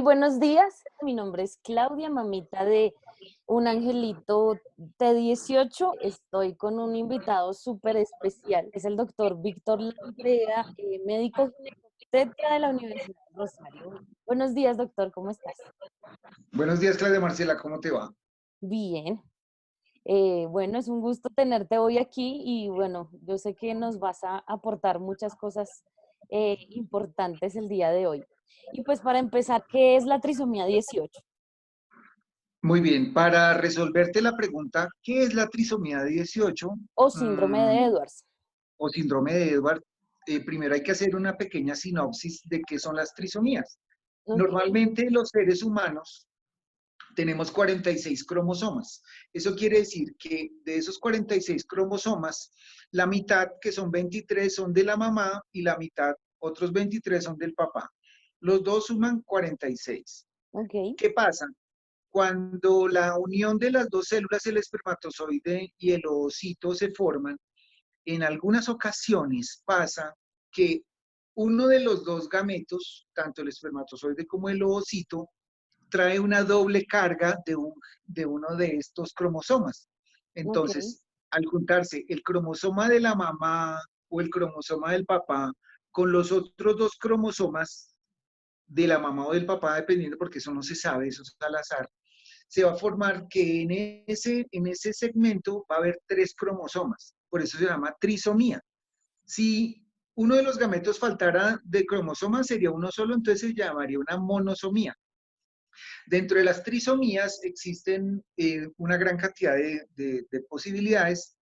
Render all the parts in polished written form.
Muy buenos días, mi nombre es Claudia, mamita de un angelito de 18. Estoy con un invitado súper especial, es el doctor Víctor Landrea, médico ginecobstetra de la Universidad de Rosario. Buenos días, doctor, ¿cómo estás? Buenos días, Claudia Marcela, ¿cómo te va? Bien. Bueno, es un gusto tenerte hoy aquí y bueno, yo sé que nos vas a aportar muchas cosas importantes el día de hoy. Y pues para empezar, ¿qué es la trisomía 18? Muy bien, para resolverte la pregunta, ¿qué es la trisomía 18 O síndrome de mm, Edwards. o síndrome de Edward? Primero hay que hacer una pequeña sinopsis de qué son las trisomías. Ok, Normalmente los seres humanos tenemos 46 cromosomas. Eso quiere decir que de esos 46 cromosomas, la mitad, que son 23, son de la mamá y la mitad, otros 23, son del papá. Los dos suman 46. ok, ¿Qué pasa? Cuando la unión de las dos células, el espermatozoide y el ovocito, se forman, en algunas ocasiones pasa que uno de los dos gametos, tanto el espermatozoide como el ovocito, trae una doble carga de uno de estos cromosomas. ok, Entonces, al juntarse el cromosoma de la mamá o el cromosoma del papá con los otros dos cromosomas de la mamá o del papá, dependiendo, porque eso no se sabe, eso es al azar, se va a formar que en ese segmento va a haber tres cromosomas. Por eso se llama trisomía. Si uno de los gametos faltara de cromosoma, sería uno solo, entonces se llamaría una monosomía. Dentro de las trisomías existen una gran cantidad de posibilidades,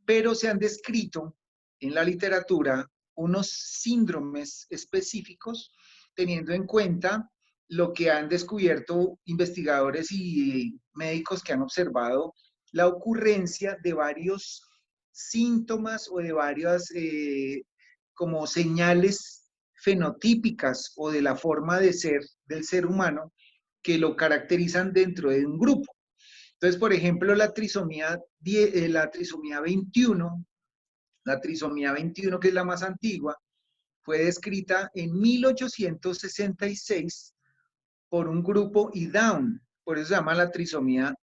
pero se han descrito en la literatura unos síndromes específicos teniendo en cuenta lo que han descubierto investigadores y médicos que han observado la ocurrencia de varios síntomas o de varias como señales fenotípicas o de la forma de ser del ser humano que lo caracterizan dentro de un grupo. Entonces, por ejemplo, la trisomía 21, la trisomía 21, que es la más antigua, fue descrita en 1866 por un grupo y Down. Por eso se llama la trisomía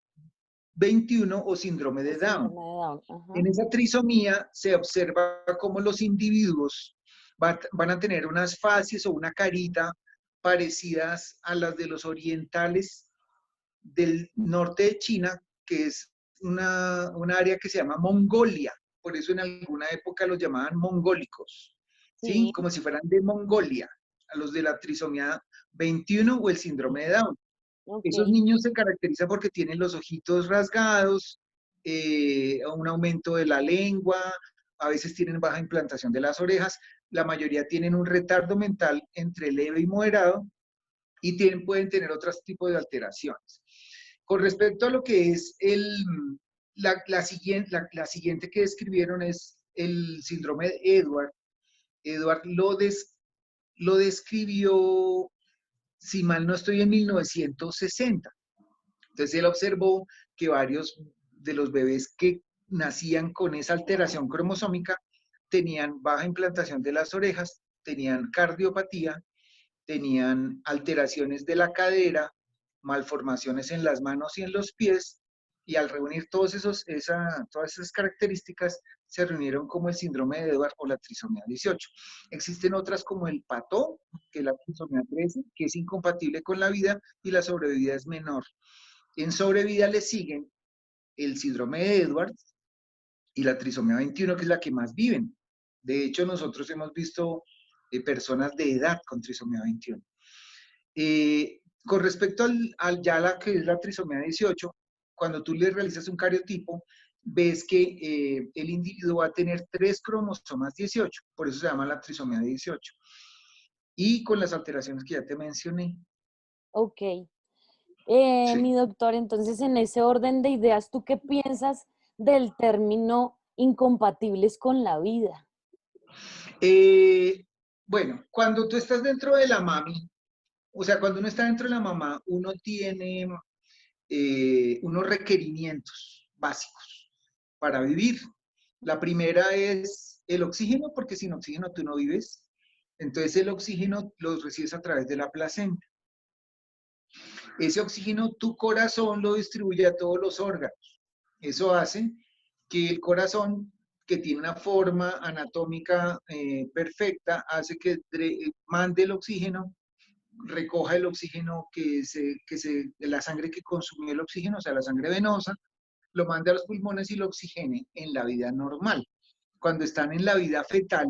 21 o síndrome o de Down. síndrome de Down. Ajá. En esa trisomía se observa cómo los individuos van a tener unas facies o una carita parecidas a las de los orientales del norte de China, que es un área que se llama Mongolia. Por eso en alguna época los llamaban mongólicos, ¿sí? Sí, Como si fueran de Mongolia, a los de la trisomía 21 o el síndrome de Down. ok, Esos niños se caracterizan porque tienen los ojitos rasgados, un aumento de la lengua, a veces tienen baja implantación de las orejas, la mayoría tienen un retardo mental entre leve y moderado y pueden tener otros tipos de alteraciones. Con respecto a lo que es la siguiente que describieron es el síndrome de Edward. Edward lo describió, si mal no estoy, en 1960. Entonces él observó que varios de los bebés que nacían con esa alteración cromosómica tenían baja implantación de las orejas, tenían cardiopatía, tenían alteraciones de la cadera, malformaciones en las manos y en los pies, y al reunir todas esas características, se reunieron como el síndrome de Edward o la trisomía 18. Existen otras como el pató, que es la trisomía 13, que es incompatible con la vida y la sobrevida es menor. En sobrevida le siguen el síndrome de Edwards y la trisomía 21, que es la que más viven. De hecho, nosotros hemos visto personas de edad con trisomía 21. Con respecto ya a la que es la trisomía 18, cuando tú le realizas un cariotipo, ves que el individuo va a tener tres cromosomas 18, por eso se llama la trisomía 18. Y con las alteraciones que ya te mencioné. ok. Sí. Mi doctor, entonces en ese orden de ideas, ¿tú qué piensas del término incompatibles con la vida? Eh, bueno, cuando tú estás dentro de la mami, o sea, cuando uno está dentro de la mamá, uno tiene unos requerimientos básicos para vivir. La primera es el oxígeno, porque sin oxígeno tú no vives. Entonces el oxígeno lo recibes a través de la placenta. Ese oxígeno tu corazón lo distribuye a todos los órganos. Eso hace que el corazón, que tiene una forma anatómica perfecta, hace que mande el oxígeno, recoja el oxígeno de la sangre que consumió el oxígeno, o sea, la sangre venosa, lo mande a los pulmones y lo oxigene en la vida normal. Cuando están en la vida fetal,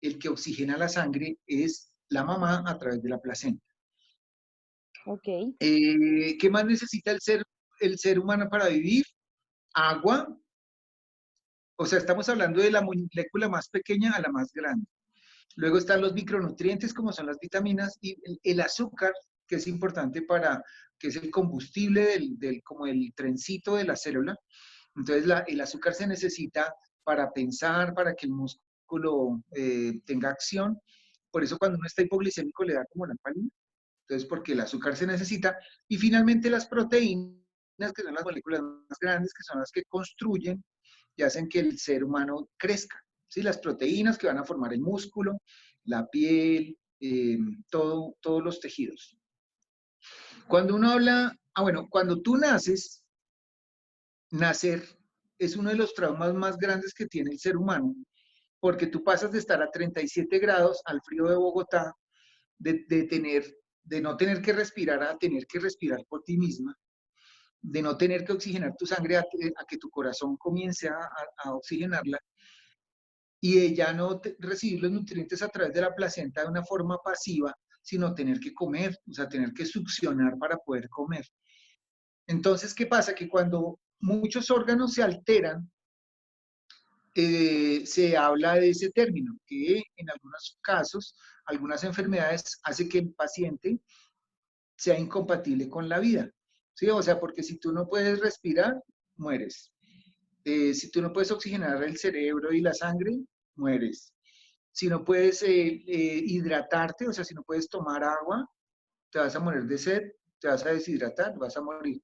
el que oxigena la sangre es la mamá a través de la placenta. Ok, ¿Qué más necesita el ser humano para vivir? Agua. O sea, estamos hablando de la molécula más pequeña a la más grande. Luego están los micronutrientes, como son las vitaminas, y el azúcar, que es importante que es el combustible como el trencito de la célula. Entonces, el azúcar se necesita para pensar, para que el músculo tenga acción. Por eso cuando uno está hipoglicémico le da como la pálida. Entonces, porque el azúcar se necesita. Y finalmente las proteínas, que son las moléculas más grandes, que son las que construyen y hacen que el ser humano crezca. ¿Sí? Las proteínas que van a formar el músculo, la piel, todos los tejidos. Cuando uno habla, bueno, cuando tú naces, nacer es uno de los traumas más grandes que tiene el ser humano, porque tú pasas de estar a 37 grados al frío de Bogotá, de no tener que respirar a tener que respirar por ti misma, de no tener que oxigenar tu sangre a que tu corazón comience a oxigenarla, y de ya no recibir los nutrientes a través de la placenta de una forma pasiva, sino tener que comer, o sea, tener que succionar para poder comer. Entonces, ¿qué pasa? Que cuando muchos órganos se alteran, se habla de ese término, que en algunos casos, algunas enfermedades hace que el paciente sea incompatible con la vida. ¿Sí? O sea, porque si tú no puedes respirar, mueres. Si tú no puedes oxigenar el cerebro y la sangre, mueres. Si no puedes hidratarte, o sea, si no puedes tomar agua, te vas a morir de sed, te vas a deshidratar, vas a morir.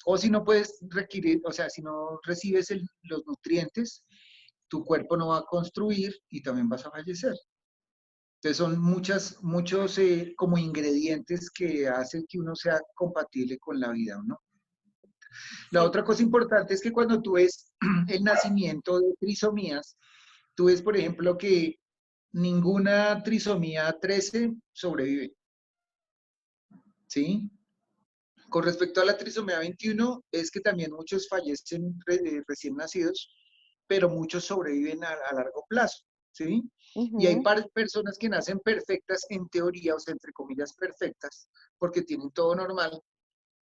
O si no puedes requerir, o sea, si no recibes los nutrientes, tu cuerpo no va a construir y también vas a fallecer. Entonces son muchos como ingredientes que hacen que uno sea compatible con la vida, ¿no? La sí. otra cosa importante es que cuando tú ves el nacimiento de trisomías, tú ves, por ejemplo, que ninguna trisomía 13 sobrevive, ¿sí? Con respecto a la trisomía 21, es que también muchos fallecen recién nacidos, pero muchos sobreviven a largo plazo, ¿sí? Y hay Ujú. personas que nacen perfectas en teoría, o sea, entre comillas perfectas, porque tienen todo normal,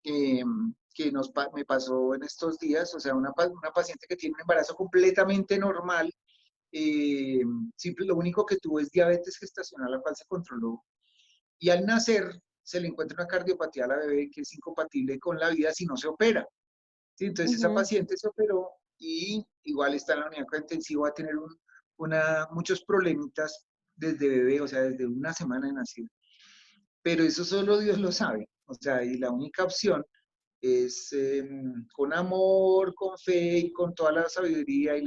eh, que me pasó en estos días, o sea, una paciente que tiene un embarazo completamente normal, lo único que tuvo es diabetes gestacional, la cual se controló, y al nacer se le encuentra una cardiopatía a la bebé que es incompatible con la vida si no se opera. ¿Sí? Entonces esa Ujú. paciente se operó y igual está en la unidad intensiva, va a tener muchos problemitas desde bebé, o sea, desde una semana de nacido. Pero eso solo Dios lo sabe. O sea, y la única opción es con amor, con fe y con toda la sabiduría y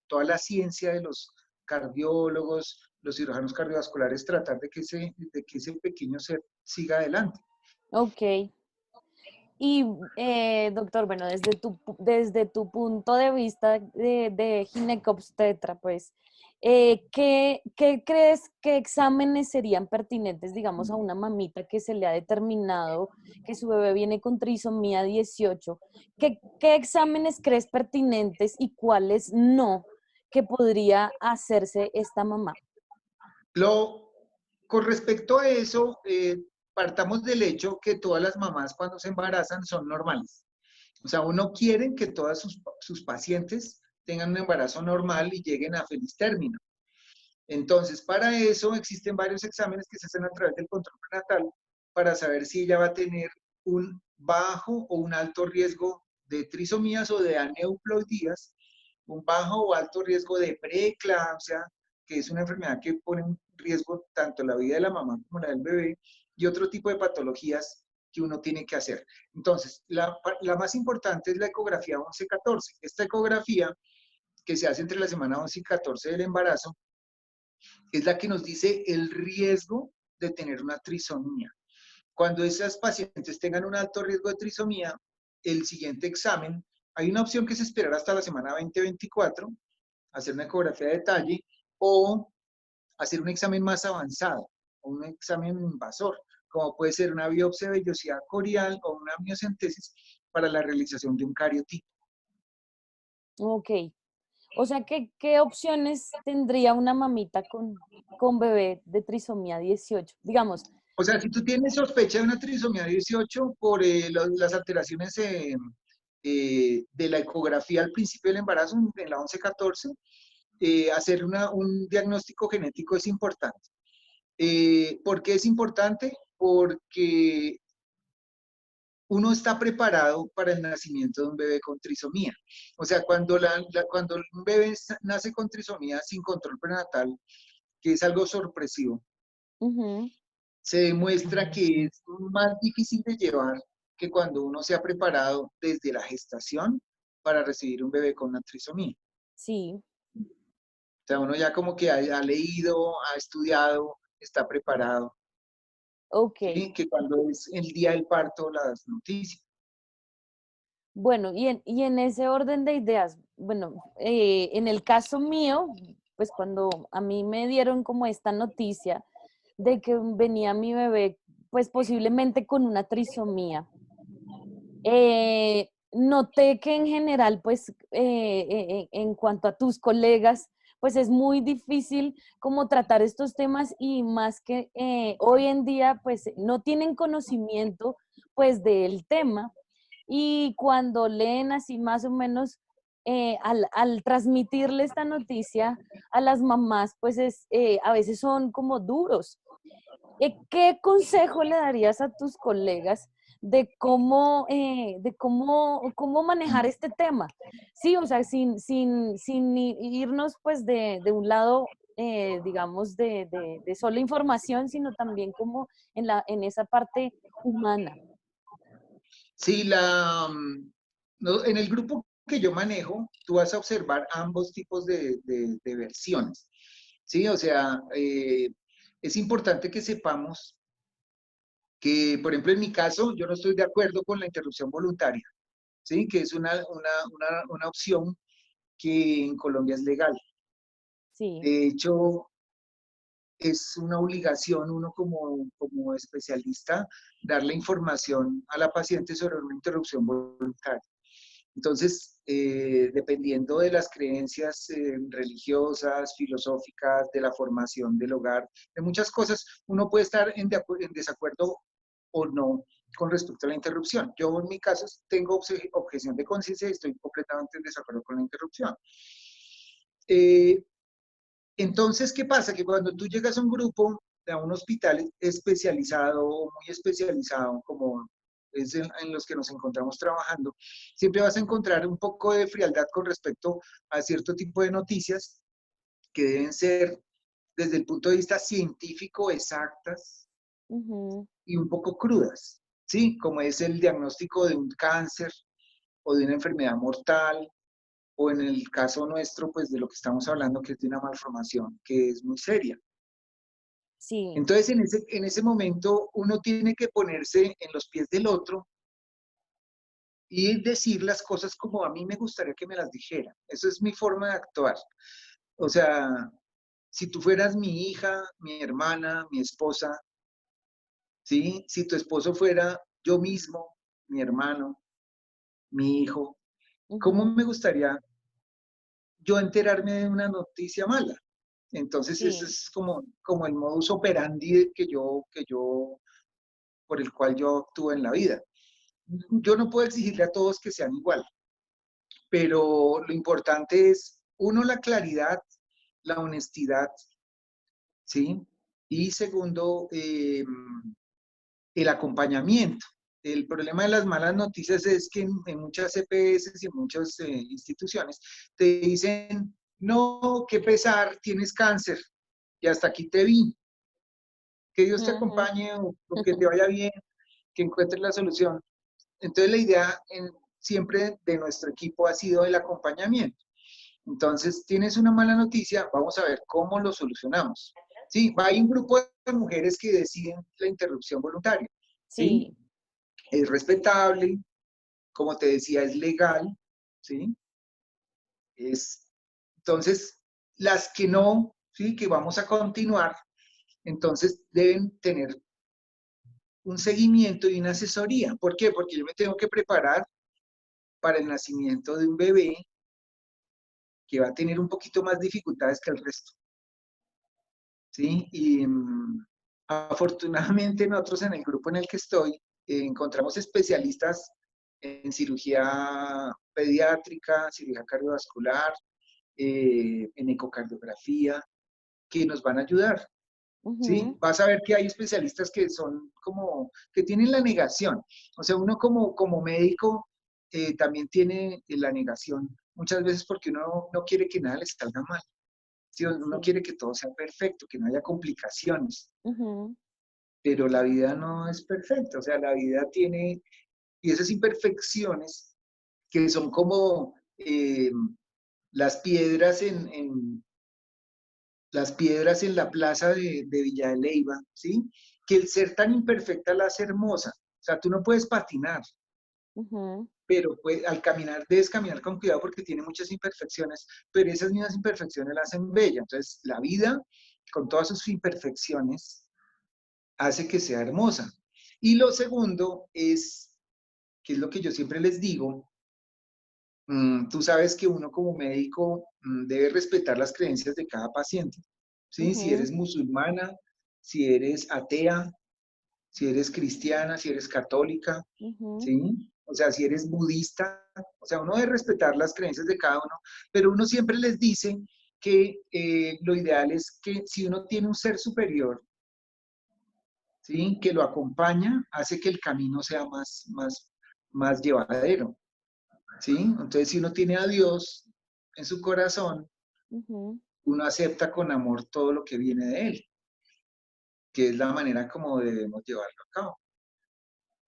toda la ciencia de los cardiólogos, los cirujanos cardiovasculares, tratar de que ese pequeño ser siga adelante. Ok. Y doctor, bueno, desde tu punto de vista de ginecobstetra, pues, ¿qué crees que exámenes serían pertinentes, digamos, a una mamita que se le ha determinado que su bebé viene con trisomía 18? ¿Qué exámenes crees pertinentes y cuáles no que podría hacerse esta mamá? Lo, con respecto a eso, partamos del hecho que todas las mamás cuando se embarazan son normales. O sea, uno quiere que todas sus pacientes tengan un embarazo normal y lleguen a feliz término. Entonces, para eso existen varios exámenes que se hacen a través del control prenatal para saber si ella va a tener un bajo o un alto riesgo de trisomías o de aneuploidías, un bajo o alto riesgo de preeclampsia, que es una enfermedad que pone en riesgo tanto la vida de la mamá como la del bebé, y otro tipo de patologías que uno tiene que hacer. Entonces, la más importante es la ecografía 11-14. Esta ecografía, que se hace entre la semana 11 y 14 del embarazo, es la que nos dice el riesgo de tener una trisomía. Cuando esas pacientes tengan un alto riesgo de trisomía, el siguiente examen, hay una opción que es esperar hasta la semana 20-24, hacer una ecografía de detalle o hacer un examen más avanzado, o un examen invasor, como puede ser una biopsia de vellosidad corial o una miocentesis para la realización de un cariotipo. Ok. O sea, ¿qué opciones tendría una mamita con bebé de trisomía 18? Digamos, O sea, si tú tienes sospecha de una trisomía 18 por las alteraciones de la ecografía al principio del embarazo, en la 11-14, hacer un diagnóstico genético es importante. ¿Por qué es importante? Porque uno está preparado para el nacimiento de un bebé con trisomía. O sea, cuando un bebé nace con trisomía sin control prenatal, que es algo sorpresivo, ujú, se demuestra que es más difícil de llevar que cuando uno se ha preparado desde la gestación para recibir un bebé con una trisomía. sí, O sea, uno ya como que ha leído, ha estudiado, está preparado, ok. ¿sí? Que cuando es el día del parto, las noticias. Bueno, y en ese orden de ideas, bueno, en el caso mío, pues cuando a mí me dieron como esta noticia de que venía mi bebé, pues posiblemente con una trisomía, noté que en general, pues en cuanto a tus colegas, pues es muy difícil como tratar estos temas y más que hoy en día, pues no tienen conocimiento pues del tema y cuando leen así más o menos, al transmitirle esta noticia a las mamás, pues a veces son como duros. ¿Qué consejo le darías a tus colegas de cómo manejar este tema? Sí, o sea, sin irnos pues de un lado, digamos, de solo información, sino también como en esa parte humana. Sí, no, en el grupo que yo manejo, tú vas a observar ambos tipos de versiones. Sí, o sea, es importante que sepamos que, por ejemplo, en mi caso, yo no estoy de acuerdo con la interrupción voluntaria, ¿sí? Que es una opción que en Colombia es legal. Sí, De hecho, es una obligación uno como especialista darle información a la paciente sobre una interrupción voluntaria. Entonces, dependiendo de las creencias religiosas, filosóficas, de la formación del hogar, de muchas cosas, uno puede estar en desacuerdo o no con respecto a la interrupción. Yo en mi caso tengo objeción de conciencia y estoy completamente en desacuerdo con la interrupción. Eh, entonces, ¿qué pasa? Que cuando tú llegas a un grupo, a un hospital especializado o muy especializado, como es en los que nos encontramos trabajando, siempre vas a encontrar un poco de frialdad con respecto a cierto tipo de noticias que deben ser, desde el punto de vista científico, exactas ujú, y un poco crudas, ¿sí? Como es el diagnóstico de un cáncer o de una enfermedad mortal, o en el caso nuestro, pues de lo que estamos hablando, que es de una malformación que es muy seria. sí, Entonces, en ese momento, uno tiene que ponerse en los pies del otro y decir las cosas como a mí me gustaría que me las dijera. Esa es mi forma de actuar. O sea, si tú fueras mi hija, mi hermana, mi esposa, ¿sí? Si tu esposo fuera yo mismo, mi hermano, mi hijo, ¿cómo ujú, me gustaría yo enterarme de una noticia mala? Entonces, ese sí, es como el modus operandi por el cual yo actúo en la vida. Yo no puedo exigirle a todos que sean igual, pero lo importante es, uno, la claridad, la honestidad, ¿sí? Y segundo, el acompañamiento. El problema de las malas noticias es que en muchas EPS y en muchas instituciones te dicen, no, qué pesar, tienes cáncer y hasta aquí te vi. Que Dios te ujú, acompañe o que te vaya bien, que encuentres la solución. Entonces la idea siempre de nuestro equipo ha sido el acompañamiento. Entonces, tienes una mala noticia, vamos a ver cómo lo solucionamos. Sí, hay un grupo de mujeres que deciden la interrupción voluntaria. ¿sí? Sí. Es respetable, como te decía, es legal, ¿sí? Es, entonces, las que no, ¿sí? Que vamos a continuar, entonces deben tener un seguimiento y una asesoría. ¿Por qué? Porque yo me tengo que preparar para el nacimiento de un bebé que va a tener un poquito más dificultades que el resto, ¿sí? Y afortunadamente nosotros en el grupo en el que estoy encontramos especialistas en cirugía pediátrica, cirugía cardiovascular, en ecocardiografía, que nos van a ayudar, ¿sí? Ujú. Vas a ver que hay especialistas que son como, que tienen la negación. O sea, uno como médico también tiene la negación muchas veces porque uno no quiere que nada le salga mal. ¿Sí? Uno Sí. quiere que todo sea perfecto, que no haya complicaciones, Ujú. pero la vida no es perfecta. O sea, la vida tiene, y esas imperfecciones que son como las piedras las piedras en la plaza de Villa de Leyva, ¿sí? Que el ser tan imperfecta la hace hermosa. O sea, tú no puedes patinar, Ujú. pero pues, al caminar debes caminar con cuidado porque tiene muchas imperfecciones, pero esas mismas imperfecciones la hacen bella. Entonces, la vida, con todas sus imperfecciones, hace que sea hermosa. Y lo segundo es, que es lo que yo siempre les digo, tú sabes que uno como médico debe respetar las creencias de cada paciente, ¿sí? Si Ujú. eres musulmana, si eres atea, si eres cristiana, si eres católica, Ujú. ¿sí? O sea, si eres budista, o sea, uno debe respetar las creencias de cada uno, pero uno siempre les dice que lo ideal es que si uno tiene un ser superior, ¿sí? Que lo acompaña, hace que el camino sea más llevadero, ¿sí? Entonces, si uno tiene a Dios en su corazón, Ujú. uno acepta con amor todo lo que viene de Él, que es la manera como debemos llevarlo a cabo.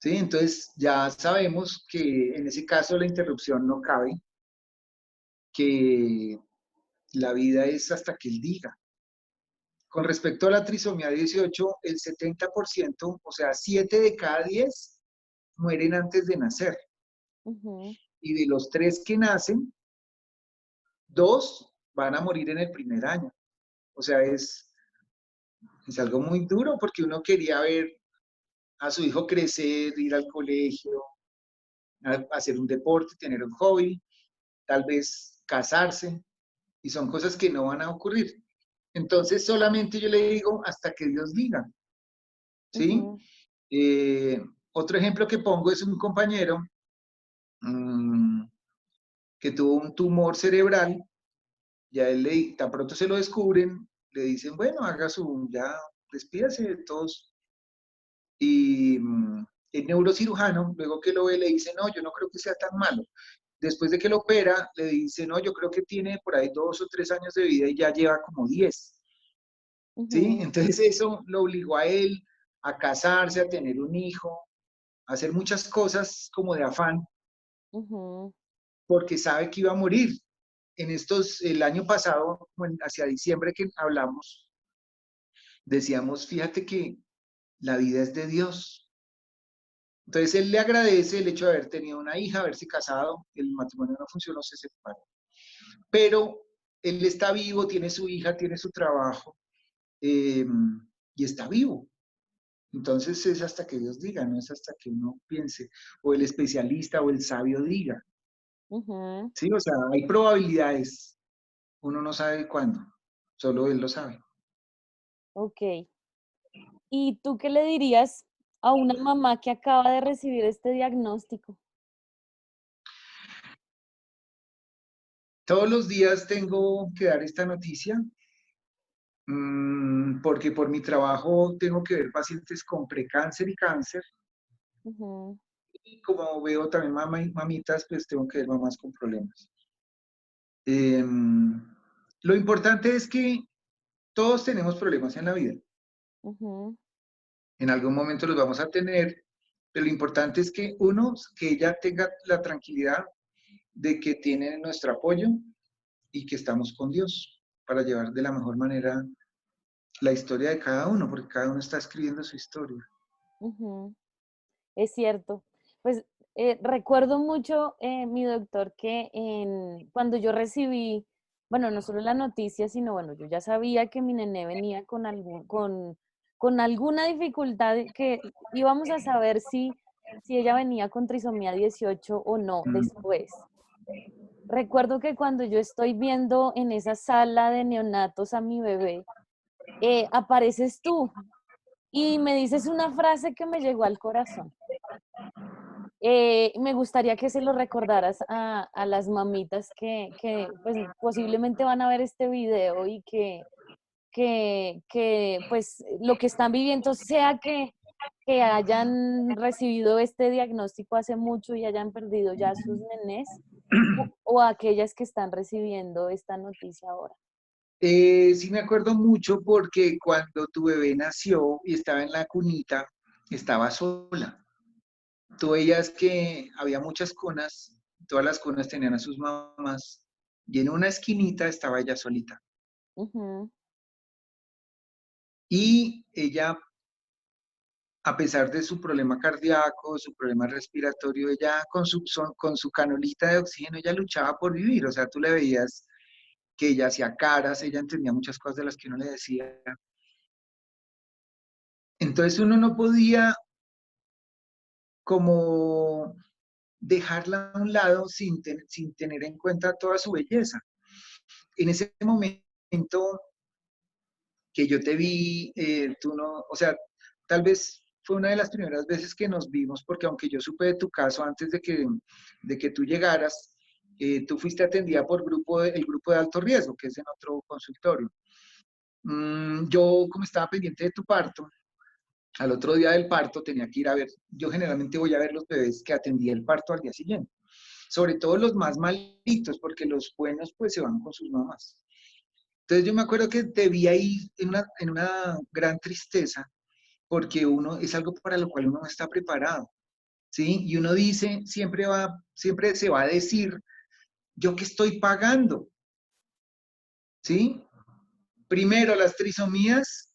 ¿Sí? Entonces, ya sabemos que en ese caso la interrupción no cabe, que la vida es hasta que Él diga. Con respecto a la trisomía 18, el 70%, o sea, 7 de cada 10 mueren antes de nacer. Ujú. Y de los 3 que nacen, 2 van a morir en el primer año. O sea, es algo muy duro porque uno quería ver a su hijo crecer, ir al colegio, hacer un deporte, tener un hobby, tal vez casarse, y son cosas que no van a ocurrir. Entonces, solamente yo le digo hasta que Dios diga, ¿sí? Ujú. Eh, Otro ejemplo que pongo es un compañero mmm, que tuvo un tumor cerebral, ya él tan pronto se lo descubren, le dicen, bueno, haga su, ya, despídase de todos. Y el neurocirujano, luego que lo ve, le dice, no, yo no creo que sea tan malo. Después de que lo opera, le dice, no, yo creo que tiene por ahí 2 o 3 años de vida y ya lleva como 10, ¿sí? Ujú. Entonces eso lo obligó a él a casarse, a tener un hijo, a hacer muchas cosas como de afán, Ujú. porque sabe que iba a morir. El año pasado, hacia diciembre que hablamos, decíamos, fíjate que la vida es de Dios. Entonces él le agradece el hecho de haber tenido una hija, haberse casado, el matrimonio no funcionó, se separó. Pero él está vivo, tiene su hija, tiene su trabajo eh, y está vivo. Entonces es hasta que Dios diga, no es hasta que uno piense, o el especialista o el sabio diga. Ujú. Sí, o sea, hay probabilidades, uno no sabe cuándo, solo él lo sabe. Ok. ¿Y tú qué le dirías a una mamá que acaba de recibir este diagnóstico? Todos los días tengo que dar esta noticia, porque por mi trabajo tengo que ver pacientes con precáncer y cáncer, Ujú. y como veo también mamitas, pues tengo que ver mamás con problemas. Lo importante es que todos tenemos problemas en la vida. Ujú. En algún momento los vamos a tener, pero lo importante es que uno, que ella tenga la tranquilidad de que tiene nuestro apoyo y que estamos con Dios para llevar de la mejor manera la historia de cada uno, porque cada uno está escribiendo su historia. Ujú. es cierto. Pues recuerdo mucho, mi doctor, que cuando yo recibí, bueno, no solo la noticia, sino bueno, yo ya sabía que mi nené venía con alguna dificultad que íbamos a saber si ella venía con trisomía 18 o no Mm. después. Recuerdo que cuando yo estoy viendo en esa sala de neonatos a mi bebé, apareces tú y me dices una frase que me llegó al corazón. Me gustaría que se lo recordaras a las mamitas que, pues, posiblemente van a ver este video y que, pues, lo que están viviendo, sea que hayan recibido este diagnóstico hace mucho y hayan perdido ya sus nenés, o aquellas que están recibiendo esta noticia ahora. Sí me acuerdo mucho porque cuando tu bebé nació y estaba en la cunita, estaba sola. Tú veías que había muchas cunas, todas las cunas tenían a sus mamás, y en una esquinita estaba ella solita. Ujú, Y ella, a pesar de su problema cardíaco, su problema respiratorio, ella con su canulita de oxígeno, ella luchaba por vivir. O sea, tú le veías que ella hacía caras, ella entendía muchas cosas de las que uno le decía. Entonces uno no podía como dejarla a un lado sin tener en cuenta toda su belleza. En ese momento que yo te vi, tú no, o sea, tal vez fue una de las primeras veces que nos vimos, porque aunque yo supe de tu caso antes de que tú llegaras, tú fuiste atendida por el grupo de alto riesgo, que es en otro consultorio. Yo, como estaba pendiente de tu parto, al otro día del parto tenía que ir a ver, yo generalmente voy a ver los bebés que atendí el parto al día siguiente, sobre todo los más malitos, porque los buenos pues se van con sus mamás. Entonces yo me acuerdo que te vi ahí en una gran tristeza, porque uno es algo para lo cual uno no está preparado, ¿sí? Y uno dice, siempre se va a decir, ¿yo qué estoy pagando? ¿Sí? Primero, las trisomías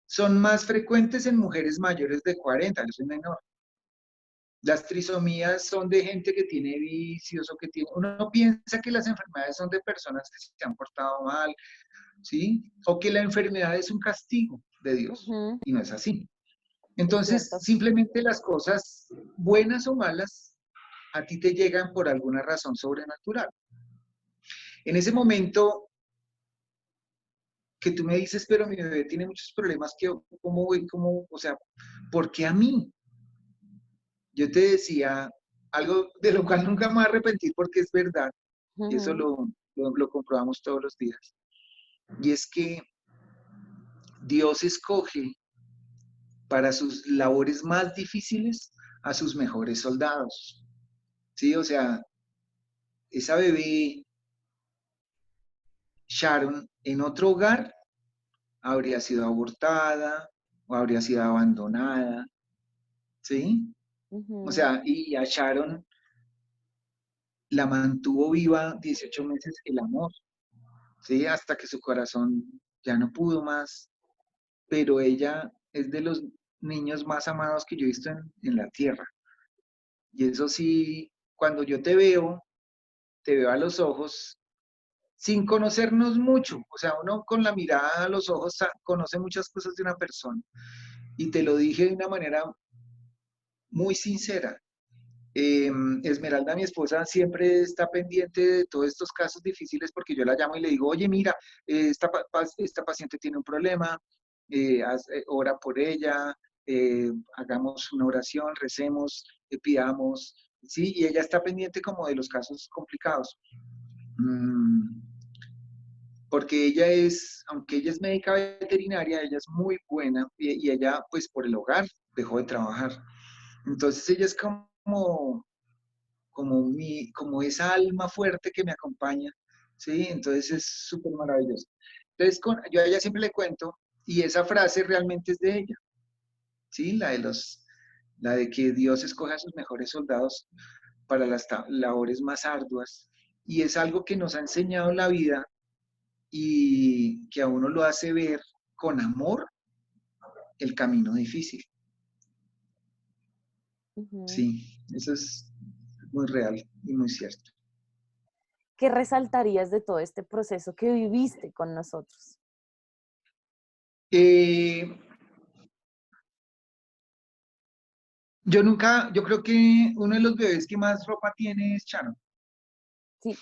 son más frecuentes en mujeres mayores de 40, yo soy menor. Las trisomías son de gente que tiene vicios o que tiene... Uno piensa que las enfermedades son de personas que se han portado mal, ¿sí? O que la enfermedad es un castigo de Dios. ujú, Y no es así. es Entonces, cierto. simplemente las cosas, buenas o malas, a ti te llegan por alguna razón sobrenatural. En ese momento que tú me dices, pero mi bebé tiene muchos problemas, ¿cómo voy? ¿Cómo? O sea, ¿por qué a mí? Yo te decía algo de lo cual nunca me voy a arrepentir porque es verdad, y eso Ujú, lo comprobamos todos los días. Y es que Dios escoge para sus labores más difíciles a sus mejores soldados. Sí, o sea, esa bebé Sharon en otro hogar habría sido abortada o habría sido abandonada, ¿sí? O ujú. sea, y a Sharon la mantuvo viva 18 meses el amor, ¿sí? Hasta que su corazón ya no pudo más, pero ella es de los niños más amados que yo he visto en la tierra. Y eso sí, cuando yo te veo a los ojos sin conocernos mucho, o sea, uno con la mirada a los ojos conoce muchas cosas de una persona. Y te lo dije de una manera muy sincera. Esmeralda, mi esposa, siempre está pendiente de todos estos casos difíciles porque yo la llamo y le digo, oye, mira, esta paciente tiene un problema, ora por ella, hagamos una oración, recemos, pidamos, ¿sí? Y ella está pendiente como de los casos complicados. Mm, porque ella es, aunque ella es médica veterinaria, ella es muy buena y ella, pues por el hogar, dejó de trabajar. Entonces ella es como esa alma fuerte que me acompaña, ¿sí? Entonces es súper maravilloso. Entonces yo a ella siempre le cuento, y esa frase realmente es de ella, ¿sí? La de que Dios escoge a sus mejores soldados para las labores más arduas, y es algo que nos ha enseñado la vida y que a uno lo hace ver con amor el camino difícil. Ujú. Sí, eso es muy real y muy cierto. ¿Qué resaltarías de todo este proceso que viviste con nosotros? Eh, yo creo que uno de los bebés que más ropa tiene es Sharon. Sí.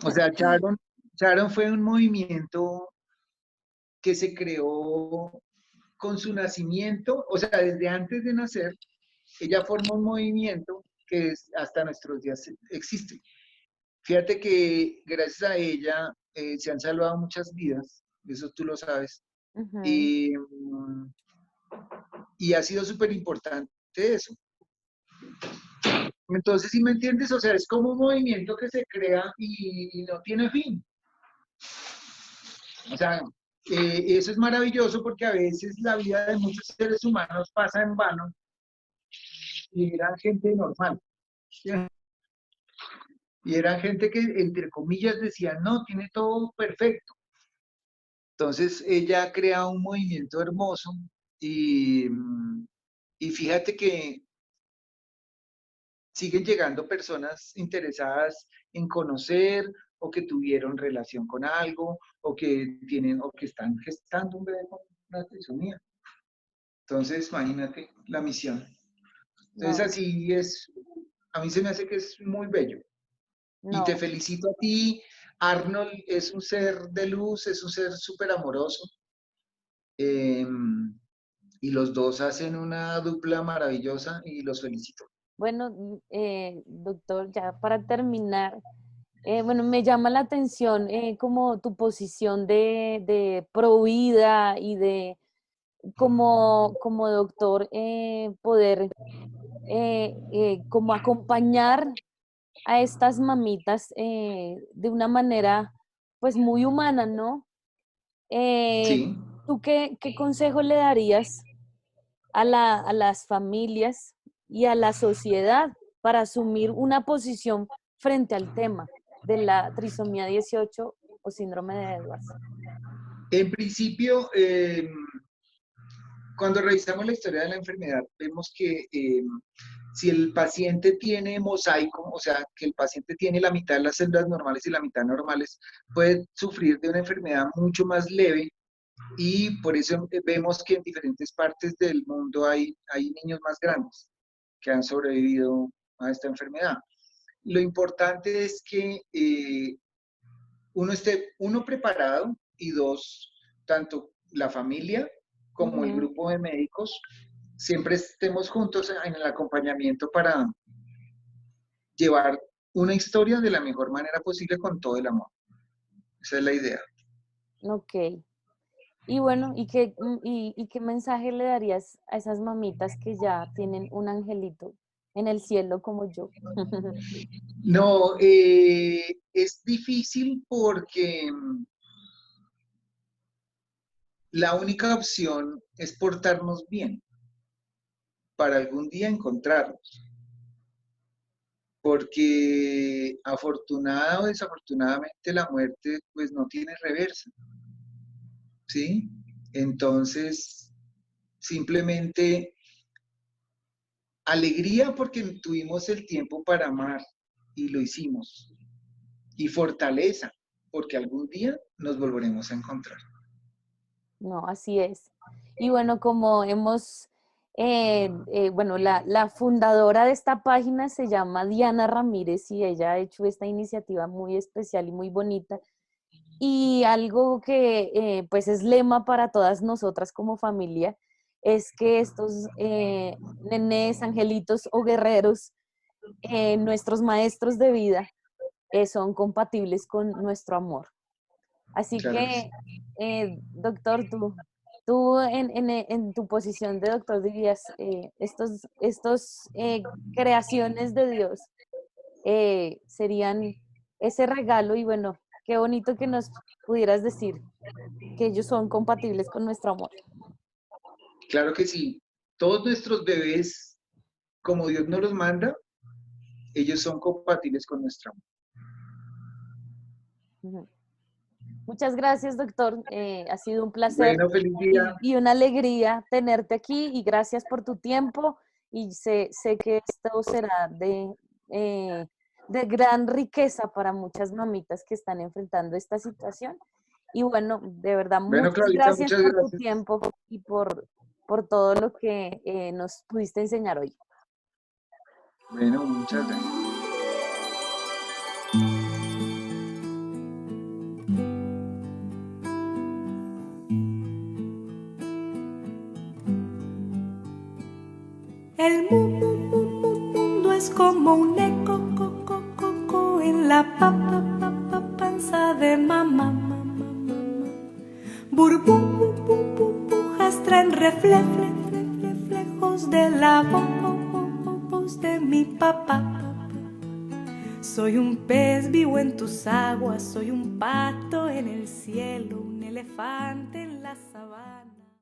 O sea, Sharon fue un movimiento que se creó con su nacimiento, o sea, desde antes de nacer, ella forma un movimiento que hasta nuestros días existe. Fíjate que gracias a ella se han salvado muchas vidas, eso tú lo sabes, Ujú. y, y ha sido súper importante eso. Entonces, si me entiendes, o sea, es como un movimiento que se crea y no tiene fin. O sea, eso es maravilloso porque a veces la vida de muchos seres humanos pasa en vano y eran gente normal. ¿Sí? Y eran gente que, entre comillas, decía, no, tiene todo perfecto. Entonces, ella crea un movimiento hermoso y, y fíjate que siguen llegando personas interesadas en conocer o que tuvieron relación con algo o que tienen o que están gestando un bebé con una trisomía. Entonces, imagínate la misión. Entonces, No, así es, a mí se me hace que es muy bello. Y te no. felicito a ti. Arnold es un ser de luz, es un ser súper amoroso. eh, y los dos hacen una dupla maravillosa y los felicito. Bueno, doctor, ya para terminar, bueno, me llama la atención como tu posición de pro vida y de como doctor poder como acompañar a estas mamitas de una manera pues muy humana, ¿no? Eh, Sí. ¿Tú qué consejo le darías a las familias y a la sociedad para asumir una posición frente al tema de la trisomía 18 o síndrome de Edwards? En principio, cuando revisamos la historia de la enfermedad, vemos que si el paciente tiene mosaico, o sea, que el paciente tiene la mitad de las células normales y la mitad normales, puede sufrir de una enfermedad mucho más leve y por eso vemos que en diferentes partes del mundo hay niños más grandes que han sobrevivido a esta enfermedad. Lo importante es que uno esté, uno, preparado y dos, tanto la familia como el Ujú. grupo de médicos, siempre estemos juntos en el acompañamiento para llevar una historia de la mejor manera posible con todo el amor. Esa es la idea. Ok. Y bueno, ¿y qué mensaje le darías a esas mamitas que ya tienen un angelito en el cielo como yo? No, es difícil porque la única opción es portarnos bien para algún día encontrarnos. Porque afortunada o desafortunadamente la muerte pues no tiene reversa, ¿sí? Entonces, simplemente alegría porque tuvimos el tiempo para amar y lo hicimos. Y fortaleza porque algún día nos volveremos a encontrar. No, así es. Y bueno, como hemos, bueno, la fundadora de esta página se llama Diana Ramírez y ella ha hecho esta iniciativa muy especial y muy bonita. Y algo que pues es lema para todas nosotras como familia es que estos nenes, angelitos o guerreros, nuestros maestros de vida, son compatibles con nuestro amor. Así Claro que sí. que, doctor, tú en tu posición de doctor dirías, estos creaciones de Dios serían ese regalo y bueno, qué bonito que nos pudieras decir que ellos son compatibles con nuestro amor. Claro que sí. Todos nuestros bebés, como Dios nos los manda, ellos son compatibles con nuestra amor. Ujú. Muchas gracias, doctor. Ha sido un placer Bueno, feliz día. y una alegría tenerte aquí y gracias por tu tiempo y sé que esto será de gran riqueza para muchas mamitas que están enfrentando esta situación. Y bueno, de verdad, Bueno, muchas Claudita, gracias muchas por tu gracias. tiempo y por todo lo que nos pudiste enseñar hoy. Bueno, muchas gracias. El mundo es como un eco en la panza de mamá. Burbujas traen reflejos de la voz de mi papá. Soy un pez vivo en tus aguas, soy un pato en el cielo, un elefante en la sabana.